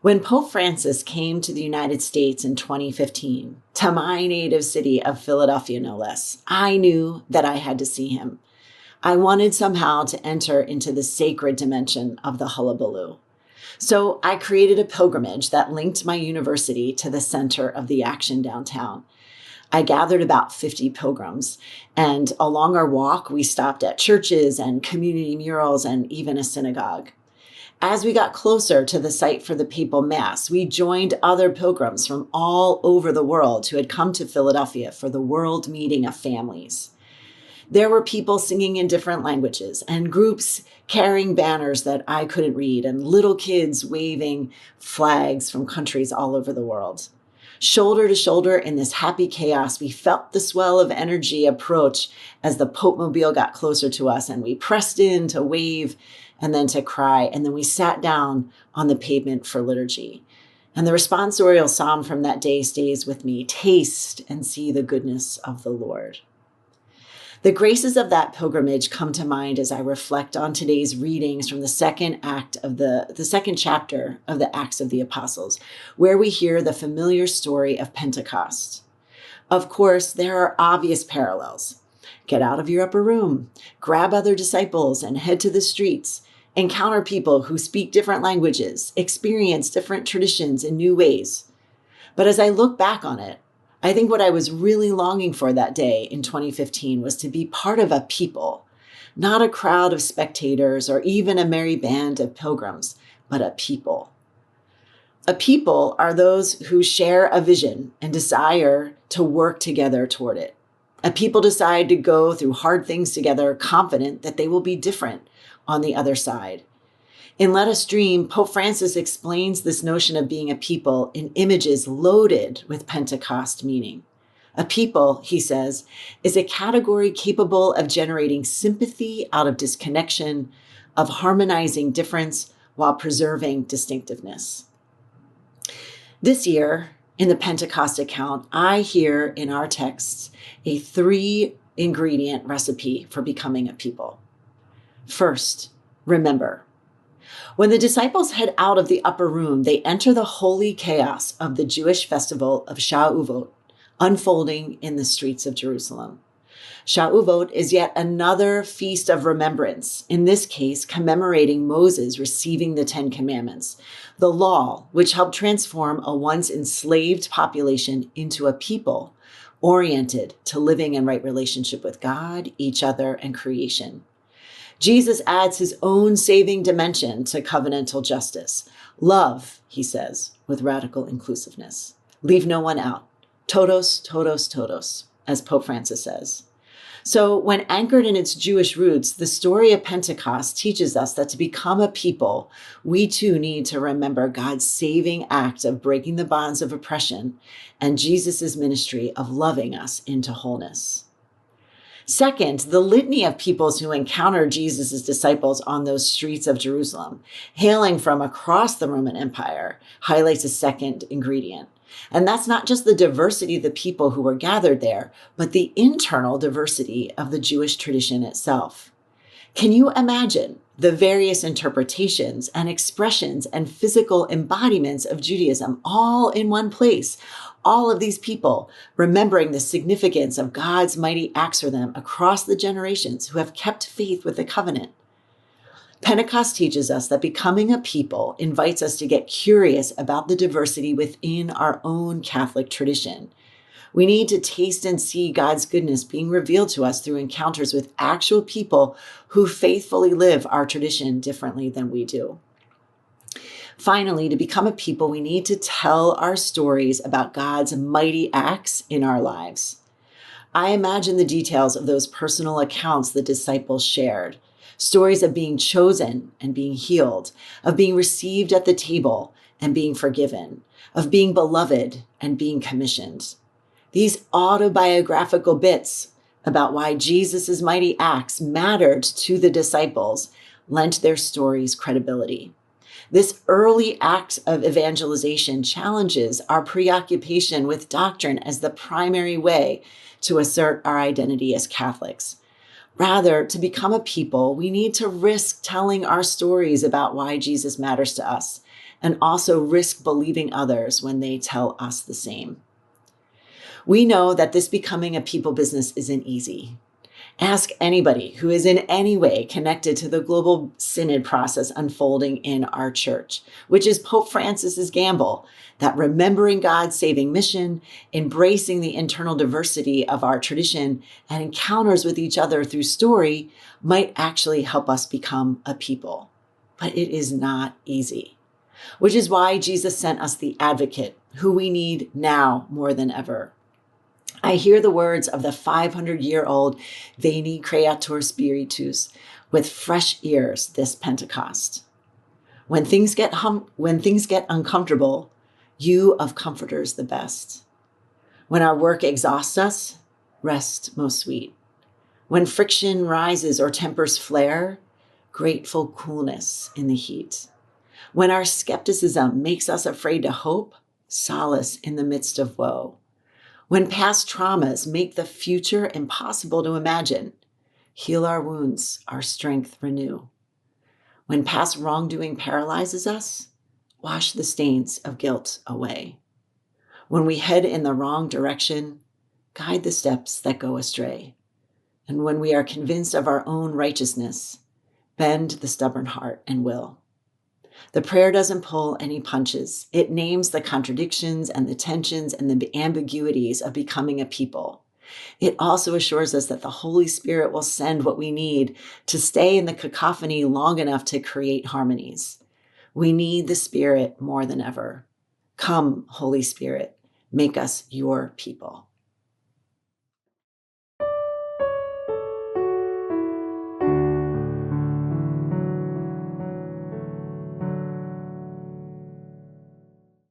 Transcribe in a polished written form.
When Pope Francis came to the United States in 2015, to my native city of Philadelphia, no less, I knew that I had to see him. I wanted somehow to enter into the sacred dimension of the hullabaloo. So I created a pilgrimage that linked my university to the center of the action downtown. I gathered about 50 pilgrims, and along our walk, we stopped at churches and community murals and even a synagogue. As we got closer to the site for the papal mass, we joined other pilgrims from all over the world who had come to Philadelphia for the World Meeting of Families. There were people singing in different languages and groups carrying banners that I couldn't read and little kids waving flags from countries all over the world. Shoulder to shoulder in this happy chaos, we felt the swell of energy approach as the Pope Mobile got closer to us, and we pressed in to wave and then to cry, and then we sat down on the pavement for liturgy. And the responsorial psalm from that day stays with me: taste and see the goodness of the Lord. The graces of that pilgrimage come to mind as I reflect on today's readings from the second chapter of the Acts of the Apostles, where we hear the familiar story of Pentecost. Of course, there are obvious parallels. Get out of your upper room, grab other disciples, and head to the streets. Encounter people who speak different languages, experience different traditions in new ways. But as I look back on it, I think what I was really longing for that day in 2015 was to be part of a people, not a crowd of spectators or even a merry band of pilgrims, but a people. A people are those who share a vision and desire to work together toward it. A people decide to go through hard things together, confident that they will be different on the other side. In Let Us Dream, Pope Francis explains this notion of being a people in images loaded with Pentecost meaning. A people, he says, is a category capable of generating sympathy out of disconnection, of harmonizing difference while preserving distinctiveness. This year, in the Pentecost account, I hear in our texts a 3-ingredient recipe for becoming a people. First, remember. When the disciples head out of the upper room, they enter the holy chaos of the Jewish festival of Shavuot, unfolding in the streets of Jerusalem. Shavuot is yet another feast of remembrance, in this case commemorating Moses receiving the 10 Commandments, the law which helped transform a once enslaved population into a people oriented to living in right relationship with God, each other, and creation. Jesus adds his own saving dimension to covenantal justice. Love, he says, with radical inclusiveness. Leave no one out. Todos, todos, todos, as Pope Francis says. So when anchored in its Jewish roots, the story of Pentecost teaches us that to become a people, we too need to remember God's saving act of breaking the bonds of oppression and Jesus' ministry of loving us into wholeness. Second, the litany of peoples who encountered Jesus' disciples on those streets of Jerusalem, hailing from across the Roman Empire, highlights a second ingredient. And that's not just the diversity of the people who were gathered there, but the internal diversity of the Jewish tradition itself. Can you imagine the various interpretations and expressions and physical embodiments of Judaism all in one place? All of these people remembering the significance of God's mighty acts for them across the generations who have kept faith with the covenant. Pentecost teaches us that becoming a people invites us to get curious about the diversity within our own Catholic tradition. We need to taste and see God's goodness being revealed to us through encounters with actual people who faithfully live our tradition differently than we do. Finally, to become a people, we need to tell our stories about God's mighty acts in our lives. I imagine the details of those personal accounts the disciples shared. Stories of being chosen and being healed, of being received at the table and being forgiven, of being beloved and being commissioned. These autobiographical bits about why Jesus' mighty acts mattered to the disciples lent their stories credibility. This early act of evangelization challenges our preoccupation with doctrine as the primary way to assert our identity as Catholics. Rather, to become a people, we need to risk telling our stories about why Jesus matters to us and also risk believing others when they tell us the same. We know that this becoming a people business isn't easy. Ask anybody who is in any way connected to the global synod process unfolding in our church, which is Pope Francis's gamble that remembering God's saving mission, embracing the internal diversity of our tradition, and encounters with each other through story might actually help us become a people. But it is not easy, which is why Jesus sent us the advocate, who we need now more than ever. I hear the words of the 500-year-old Veni Creator Spiritus with fresh ears this Pentecost. When things get uncomfortable, you of comforters the best. When our work exhausts us, rest most sweet. When friction rises or tempers flare, grateful coolness in the heat. When our skepticism makes us afraid to hope, solace in the midst of woe. When past traumas make the future impossible to imagine, heal our wounds, our strength renew. When past wrongdoing paralyzes us, wash the stains of guilt away. When we head in the wrong direction, guide the steps that go astray. And when we are convinced of our own righteousness, bend the stubborn heart and will. The prayer doesn't pull any punches. It names the contradictions and the tensions and the ambiguities of becoming a people. It also assures us that the Holy Spirit will send what we need to stay in the cacophony long enough to create harmonies. We need the Spirit more than ever. Come, Holy Spirit, make us your people.